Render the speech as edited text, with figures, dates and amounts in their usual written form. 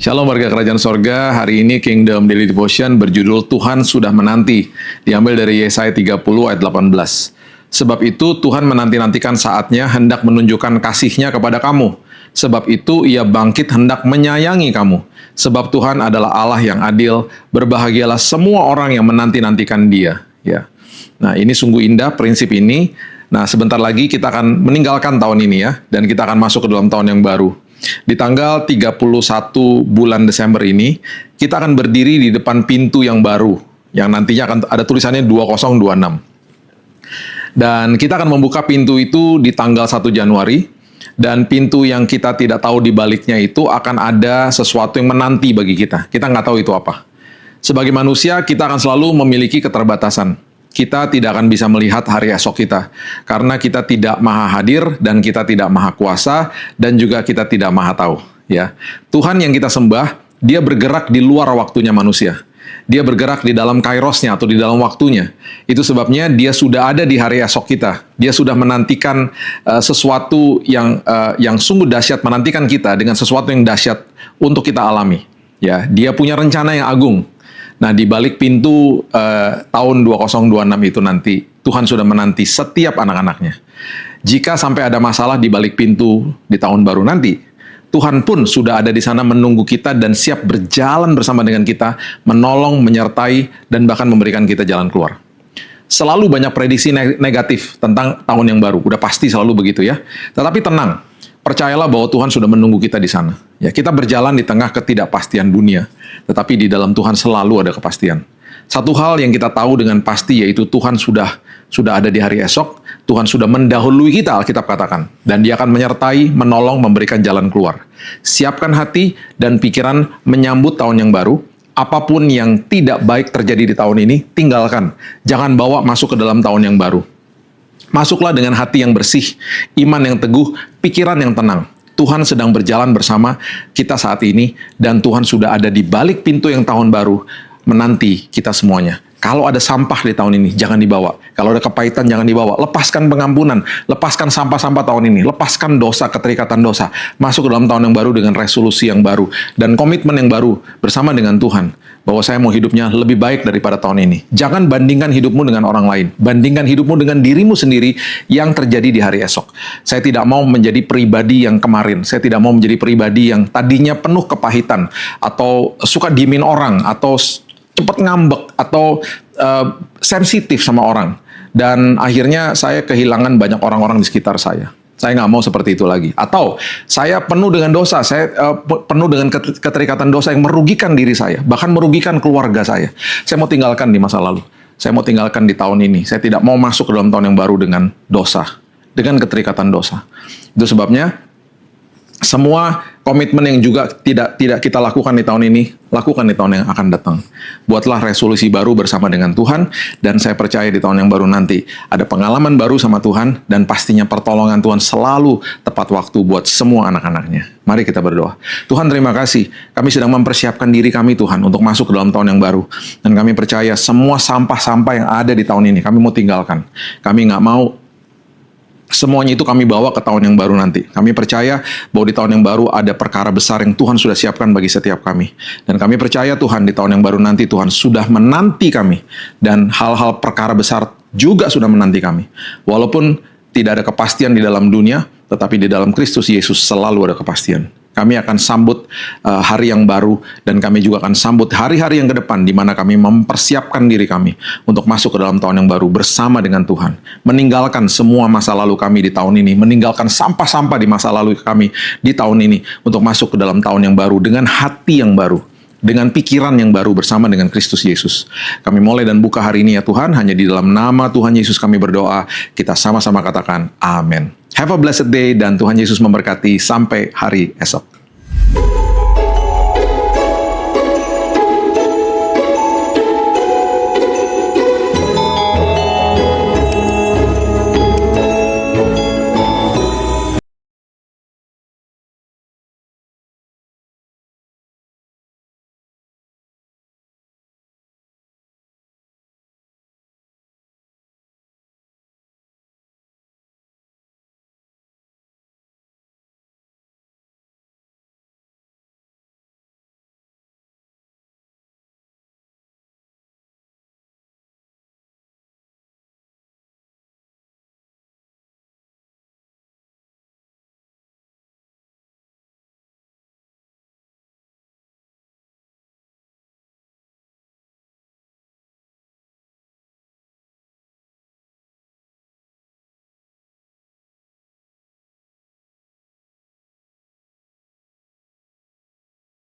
Shalom warga kerajaan sorga, hari ini Kingdom Daily Devotion berjudul Tuhan Sudah Menanti, diambil dari Yesaya 30 ayat 18. Sebab itu Tuhan menanti-nantikan saatnya hendak menunjukkan kasih-Nya kepada kamu. Sebab itu Ia bangkit hendak menyayangi kamu. Sebab Tuhan adalah Allah yang adil, berbahagialah semua orang yang menanti-nantikan Dia. Ya. Nah, ini sungguh indah prinsip ini. Nah, sebentar lagi kita akan meninggalkan tahun ini ya, dan kita akan masuk ke dalam tahun yang baru. Di tanggal 31 bulan Desember ini, kita akan berdiri di depan pintu yang baru, yang nantinya akan ada tulisannya 2026. Dan kita akan membuka pintu itu di tanggal 1 Januari, dan pintu yang kita tidak tahu di baliknya itu akan ada sesuatu yang menanti bagi kita. Kita nggak tahu itu apa. Sebagai manusia, kita akan selalu memiliki keterbatasan. Kita tidak akan bisa melihat hari esok kita, karena kita tidak maha hadir, dan kita tidak maha kuasa, dan juga kita tidak maha tahu. Ya, Tuhan yang kita sembah, Dia bergerak di luar waktunya manusia. Dia bergerak di dalam kairosnya atau di dalam waktunya. Itu sebabnya Dia sudah ada di hari esok kita. Dia sudah menantikan sesuatu yang sungguh dahsyat, menantikan kita dengan sesuatu yang dahsyat untuk kita alami. Ya, Dia punya rencana yang agung. Nah, di balik pintu tahun 2026 itu nanti, Tuhan sudah menanti setiap anak-anaknya. Jika sampai ada masalah di balik pintu di tahun baru nanti, Tuhan pun sudah ada di sana menunggu kita dan siap berjalan bersama dengan kita, menolong, menyertai, dan bahkan memberikan kita jalan keluar. Selalu banyak prediksi negatif tentang tahun yang baru, udah pasti selalu begitu ya. Tetapi tenang, percayalah bahwa Tuhan sudah menunggu kita di sana. Ya, kita berjalan di tengah ketidakpastian dunia, tetapi di dalam Tuhan selalu ada kepastian. Satu hal yang kita tahu dengan pasti yaitu Tuhan sudah ada di hari esok. Tuhan sudah mendahului kita, Alkitab katakan, dan Dia akan menyertai, menolong, memberikan jalan keluar. Siapkan hati dan pikiran menyambut tahun yang baru. Apapun yang tidak baik terjadi di tahun ini, tinggalkan. Jangan bawa masuk ke dalam tahun yang baru. Masuklah dengan hati yang bersih, iman yang teguh, pikiran yang tenang. Tuhan sedang berjalan bersama kita saat ini, dan Tuhan sudah ada di balik pintu yang tahun baru, menanti kita semuanya. Kalau ada sampah di tahun ini, jangan dibawa. Kalau ada kepahitan, jangan dibawa. Lepaskan pengampunan, lepaskan sampah-sampah tahun ini, lepaskan dosa, keterikatan dosa. Masuk ke dalam tahun yang baru dengan resolusi yang baru, dan komitmen yang baru bersama dengan Tuhan, bahwa saya mau hidupnya lebih baik daripada tahun ini. Jangan bandingkan hidupmu dengan orang lain. Bandingkan hidupmu dengan dirimu sendiri yang terjadi di hari esok. Saya tidak mau menjadi pribadi yang kemarin. Saya tidak mau menjadi pribadi yang tadinya penuh kepahitan, atau suka diemin orang, atau cepat ngambek, atau sensitif sama orang. Dan akhirnya saya kehilangan banyak orang-orang di sekitar saya. Saya nggak mau seperti itu lagi. Atau saya penuh dengan dosa, saya penuh dengan keterikatan dosa yang merugikan diri saya, bahkan merugikan keluarga saya. Saya mau tinggalkan di masa lalu. Saya mau tinggalkan di tahun ini. Saya tidak mau masuk ke dalam tahun yang baru dengan dosa, dengan keterikatan dosa. Itu sebabnya semua komitmen yang juga tidak kita lakukan di tahun ini, lakukan di tahun yang akan datang. Buatlah resolusi baru bersama dengan Tuhan, dan saya percaya di tahun yang baru nanti ada pengalaman baru sama Tuhan, dan pastinya pertolongan Tuhan selalu tepat waktu buat semua anak-anaknya. Mari kita berdoa. Tuhan, terima kasih. Kami sedang mempersiapkan diri kami, Tuhan, untuk masuk ke dalam tahun yang baru. Dan kami percaya semua sampah-sampah yang ada di tahun ini, kami mau tinggalkan. Kami nggak mau semuanya itu kami bawa ke tahun yang baru nanti. Kami percaya bahwa di tahun yang baru ada perkara besar yang Tuhan sudah siapkan bagi setiap kami. Dan kami percaya Tuhan di tahun yang baru nanti Tuhan sudah menanti kami. Dan hal-hal perkara besar juga sudah menanti kami. Walaupun tidak ada kepastian di dalam dunia, tetapi di dalam Kristus Yesus selalu ada kepastian. Kami akan sambut hari yang baru, dan kami juga akan sambut hari-hari yang ke depan di mana kami mempersiapkan diri kami untuk masuk ke dalam tahun yang baru bersama dengan Tuhan. Meninggalkan semua masa lalu kami di tahun ini, meninggalkan sampah-sampah di masa lalu kami di tahun ini untuk masuk ke dalam tahun yang baru dengan hati yang baru, dengan pikiran yang baru bersama dengan Kristus Yesus. Kami mulai dan buka hari ini ya Tuhan, hanya di dalam nama Tuhan Yesus kami berdoa. Kita sama-sama katakan amin. Have a blessed day, dan Tuhan Yesus memberkati sampai hari esok.